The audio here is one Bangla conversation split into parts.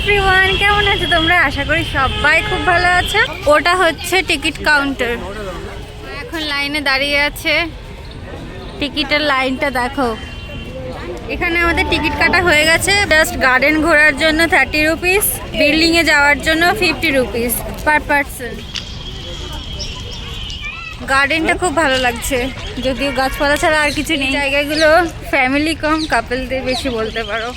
এভরিওয়ান, কেমন আছো তোমরা? আশা করি সবাই খুব ভালো আছে। ওটা হচ্ছে টিকিট কাউন্টার। এখন লাইনে দাঁড়িয়ে আছে, টিকিটের লাইনটা দেখো। এখানে আমাদের টিকিট কাটা হয়ে গেছে। জাস্ট গার্ডেন ঘোরার জন্য 30 রুপিস, বিল্ডিংয়ে যাওয়ার জন্য 50 রুপিস পার পারসন। গার্ডেনটা খুব ভালো লাগছে, যদিও গাছপালা ছাড়া আর কিছু নেই। জায়গাগুলো ফ্যামিলি কম, কাপলদের বেশি বলতে পারো।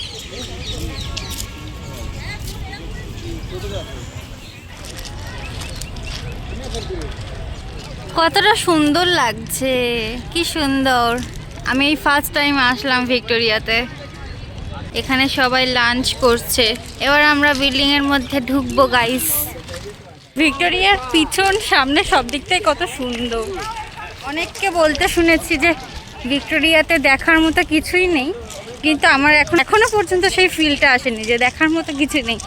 কতটা সুন্দর লাগছে, কি সুন্দর। আমি এই ফার্স্ট টাইম আসলাম ভিক্টোরিয়াতে। এখানে সবাই লাঞ্চ করছে। এবার আমরা বিল্ডিং এর মধ্যে ঢুকবো গাইস। ভিক্টোরিয়ার পিছন সামনে সব দিক থেকে কত সুন্দর। অনেককে বলতে শুনেছি যে ভিক্টোরিয়াতে দেখার মতো কিছুই নেই, কিন্তু আমার এখনো পর্যন্ত সেই ফিলটা আসেনি যে দেখার মতো কিছু নেই।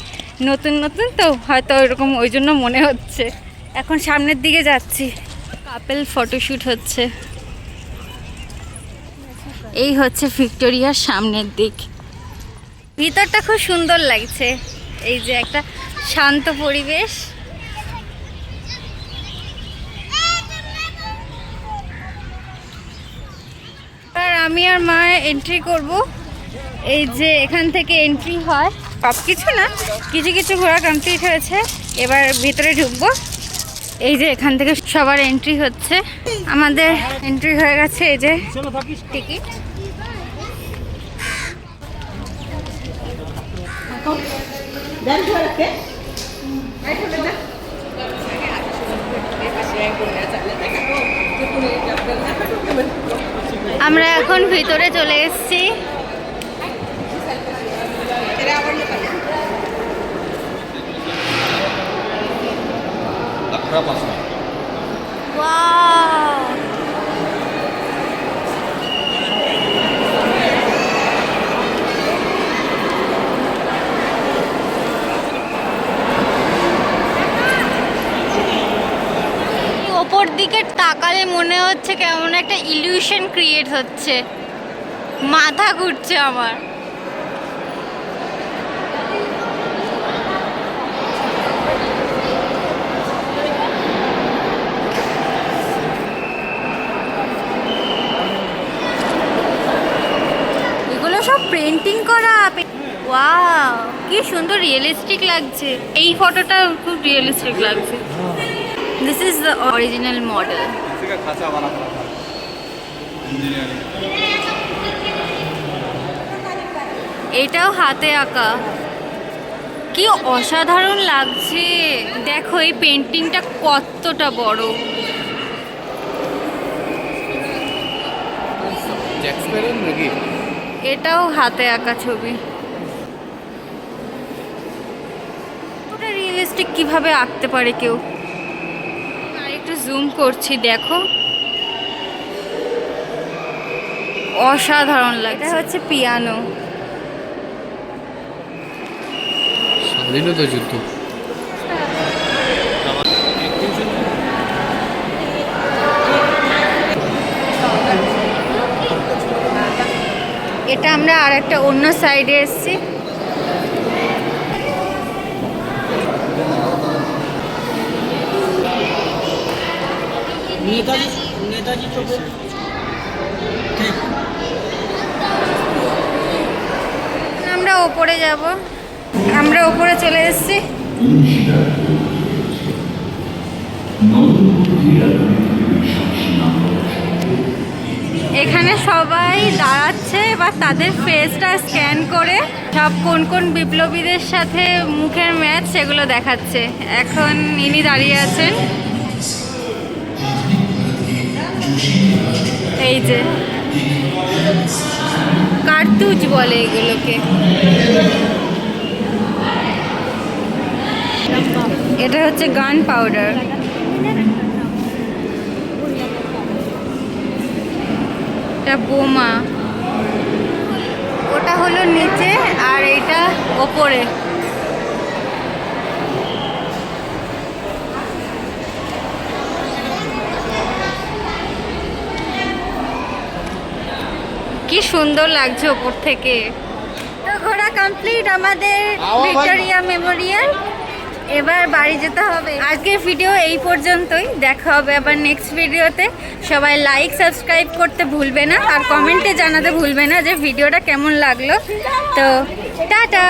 নতুন নতুন তো হয়তো ওইরকম, ওই জন্য মনে হচ্ছে। এখন সামনের দিকে যাচ্ছি, কাপল ফটোশ্যুট হচ্ছে। এই হচ্ছে ভিক্টোরিয়ার সামনের দিক। ভিতরটা খুব সুন্দর লাগছে, এই যে একটা শান্ত পরিবেশ। আর আমি আর মা এন্ট্রি করব। এই যে এখান থেকে এন্ট্রি হয়, সব কিছু না, কিছু কিছু ঘোরা কমপ্লিট হয়েছে। এবার ভিতরে ঢুকবো। এই যে এখান থেকে সবার এন্ট্রি হচ্ছে। আমাদের এন্ট্রি হয়ে গেছে। এই যে টিকিট। আমরা এখন ভিতরে চলে এসেছি। ওপর দিকে তাকালে মনে হচ্ছে কেমন একটা ইলিউশন ক্রিয়েট হচ্ছে, মাথা ঘুরছে আমার। এগুলো সব পেন্টিং করা। ওয়াও, কি সুন্দর রিয়েলিস্টিক লাগছে। এই ফটোটা খুব রিয়েলিস্টিক লাগছে। This is the original model. এটাও হাতে আঁকা, কি অসাধারণ লাগছে। দেখো এই পেন্টিংটা কতটা বড়। এটাও হাতে আঁকা ছবি। ওটা রিয়েলিস্টিক কিভাবে আঁকতে পারে কেউ। একটু জুম করছি, দেখো অসাধারণ লাগে। এটা হচ্ছে পিয়ানো। স্বাধীনতা যুদ্ধ। এটা আমরা আর একটা অন্য সাইডে এসেছি। আমরা ওপরে যাব। আমরা ওপরে চলে এসেছি। এখানে সবাই দাঁড়াচ্ছে, এবার তাদের ফেসটা স্ক্যান করে সব কোন কোন বিপ্লবীদের সাথে মুখের ম্যাচ সেগুলো দেখাচ্ছে। এখন ইনি দাঁড়িয়ে আছেন, এই যে কার্তুজ বলে এগুলোকে। এটা হচ্ছে গান পাউডার। এটা বোমা। ওটা হলো নিচে আর এটা ওপরে। কি সুন্দর লাগছে ওপর থেকে। তো ঘোরা কমপ্লিট আমাদের ভিক্টোরিয়া মেমোরিয়াল। এবার বাড়ি যেতে হবে। আজকের ভিডিও এই পর্যন্তই, দেখা হবে আবার নেক্সট ভিডিওতে। সবাই লাইক সাবস্ক্রাইব করতে ভুলবে না, আর কমেন্টে জানাতে ভুলবে না যে ভিডিওটা কেমন লাগলো। তো টাটা।